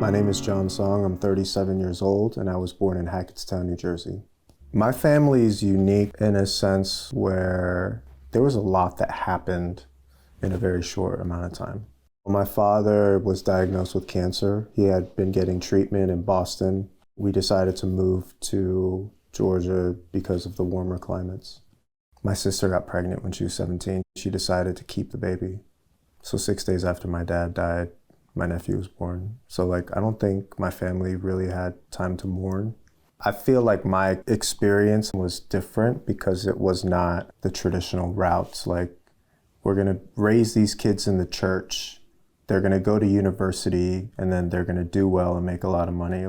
My name is John Song. I'm 37 years old, and I was born in Hackettstown, New Jersey. My family is unique in a sense where there was a lot that happened in a very short amount of time. My father was diagnosed with cancer. He had been getting treatment in Boston. We decided to move to Georgia because of the warmer climates. My sister got pregnant when she was 17. She decided to keep the baby. So 6 days after my dad died, my nephew was born. So I don't think my family really had time to mourn. I feel like my experience was different because it was not the traditional routes. We're gonna raise these kids in the church, they're gonna go to university, and then they're gonna do well and make a lot of money.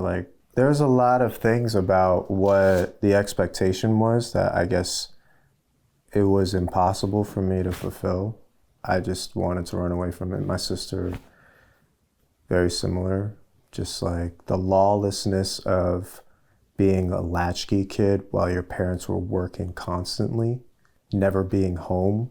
There's a lot of things about what the expectation was that I guess it was impossible for me to fulfill. I just wanted to run away from it. My sister, very similar, just the lawlessness of being a latchkey kid while your parents were working constantly, never being home.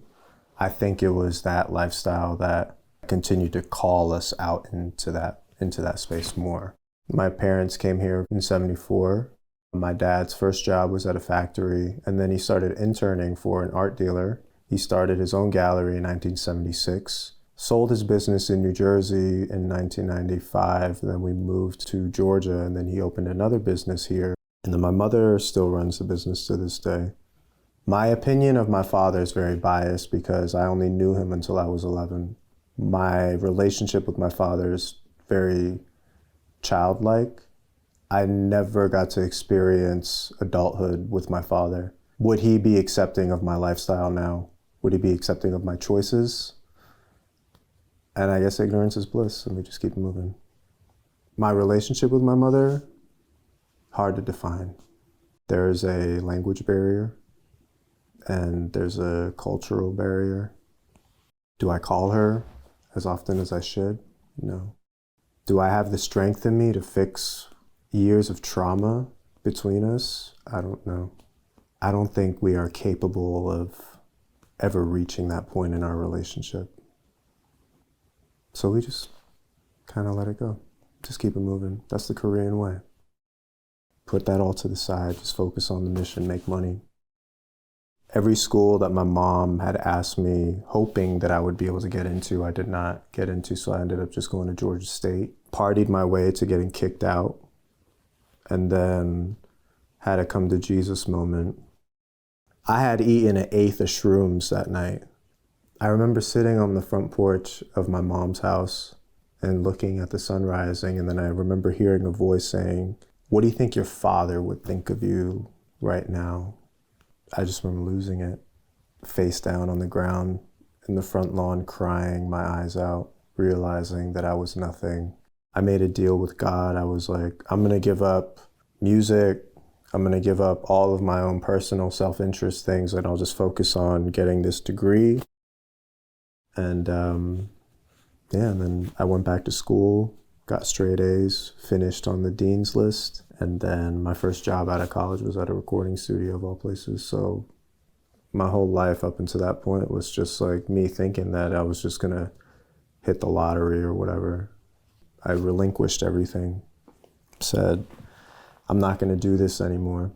I think it was that lifestyle that continued to call us out into that space more. My parents came here in '74. My dad's first job was at a factory, and then he started interning for an art dealer. He started his own gallery in 1976, sold his business in New Jersey in 1995, then we moved to Georgia, and then he opened another business here. And then my mother still runs the business to this day. My opinion of my father is very biased because I only knew him until I was 11. My relationship with my father is very childlike. I never got to experience adulthood with my father. Would he be accepting of my lifestyle now? Would he be accepting of my choices? And I guess ignorance is bliss, and we just keep moving. My relationship with my mother, hard to define. There's a language barrier, and there's a cultural barrier. Do I call her as often as I should? No. Do I have the strength in me to fix years of trauma between us? I don't know. I don't think we are capable of ever reaching that point in our relationship. So we just kind of let it go. Just keep it moving. That's the Korean way. Put that all to the side, just focus on the mission, make money. Every school that my mom had asked me, hoping that I would be able to get into, I did not get into, so I ended up just going to Georgia State. Partied my way to getting kicked out, and then had a come to Jesus moment. I had eaten an eighth of shrooms that night. I remember sitting on the front porch of my mom's house and looking at the sun rising, and then I remember hearing a voice saying, "What do you think your father would think of you right now?" I just remember losing it, face down on the ground in the front lawn, crying my eyes out, realizing that I was nothing. I made a deal with God. I was like, I'm gonna give up music, I'm gonna give up all of my own personal self-interest things, and I'll just focus on getting this degree. And and then I went back to school, got straight A's, finished on the dean's list, and then my first job out of college was at a recording studio of all places. So my whole life up until that point was just me thinking that I was just gonna hit the lottery or whatever. I relinquished everything, said, I'm not gonna do this anymore.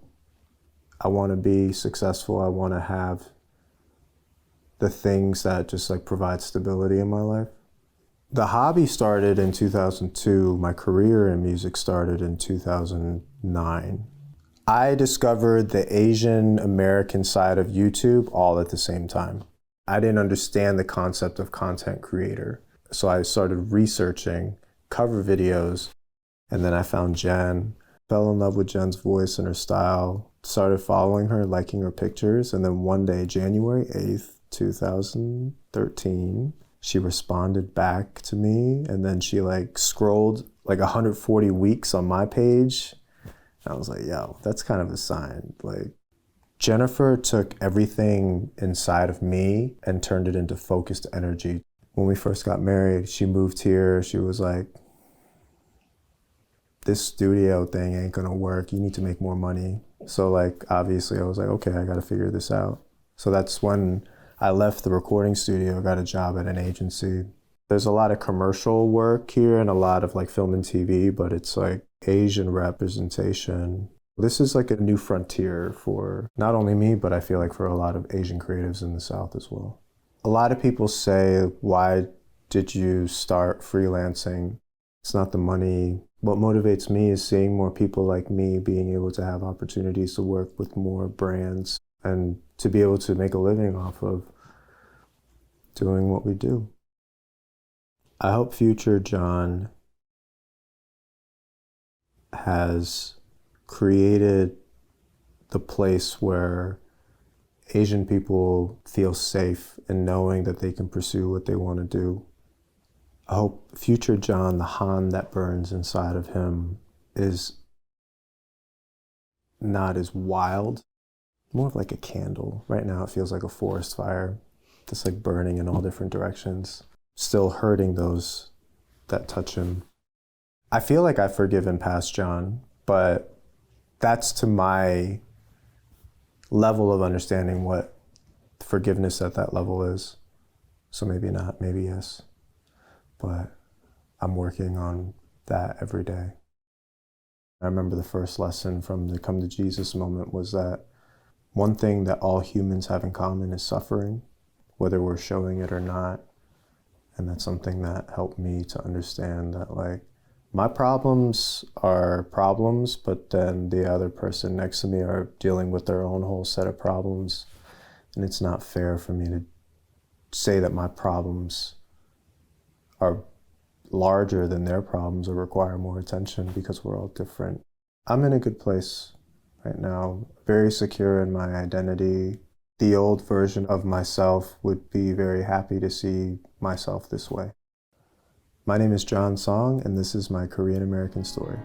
I wanna be successful, I wanna have the things that just provide stability in my life. The hobby started in 2002. My career in music started in 2009. I discovered the Asian American side of YouTube all at the same time. I didn't understand the concept of content creator. So I started researching cover videos, and then I found Jen, fell in love with Jen's voice and her style, started following her, liking her pictures, and then one day, January 8th, 2013, she responded back to me, and then she scrolled 140 weeks on my page. And I was like, yo, that's kind of a sign. Jennifer took everything inside of me and turned it into focused energy. When we first got married, she moved here. She was like, this studio thing ain't gonna work. You need to make more money. So obviously I was like, okay, I gotta figure this out. So that's when I left the recording studio, got a job at an agency. There's a lot of commercial work here and a lot of like film and TV, but it's like Asian representation. This is like a new frontier for not only me, but I feel like for a lot of Asian creatives in the South as well. A lot of people say, why did you start freelancing? It's not the money. What motivates me is seeing more people like me being able to have opportunities to work with more brands and to be able to make a living off of doing what we do. I hope future John has created the place where Asian people feel safe in knowing that they can pursue what they want to do. I hope future John, the Han that burns inside of him, is not as wild, more of like a candle. Right now it feels like a forest fire, just like burning in all different directions, still hurting those that touch him. I feel like I've forgiven past John, but that's to my level of understanding what forgiveness at that level is. So maybe not, maybe yes. But I'm working on that every day. I remember the first lesson from the Come to Jesus moment was that one thing that all humans have in common is suffering, whether we're showing it or not. And that's something that helped me to understand that, like, my problems are problems, but then the other person next to me are dealing with their own whole set of problems. And it's not fair for me to say that my problems are larger than their problems or require more attention because we're all different. I'm in a good place right now, very secure in my identity. The old version of myself would be very happy to see myself this way. My name is John Song, and this is my Korean American story.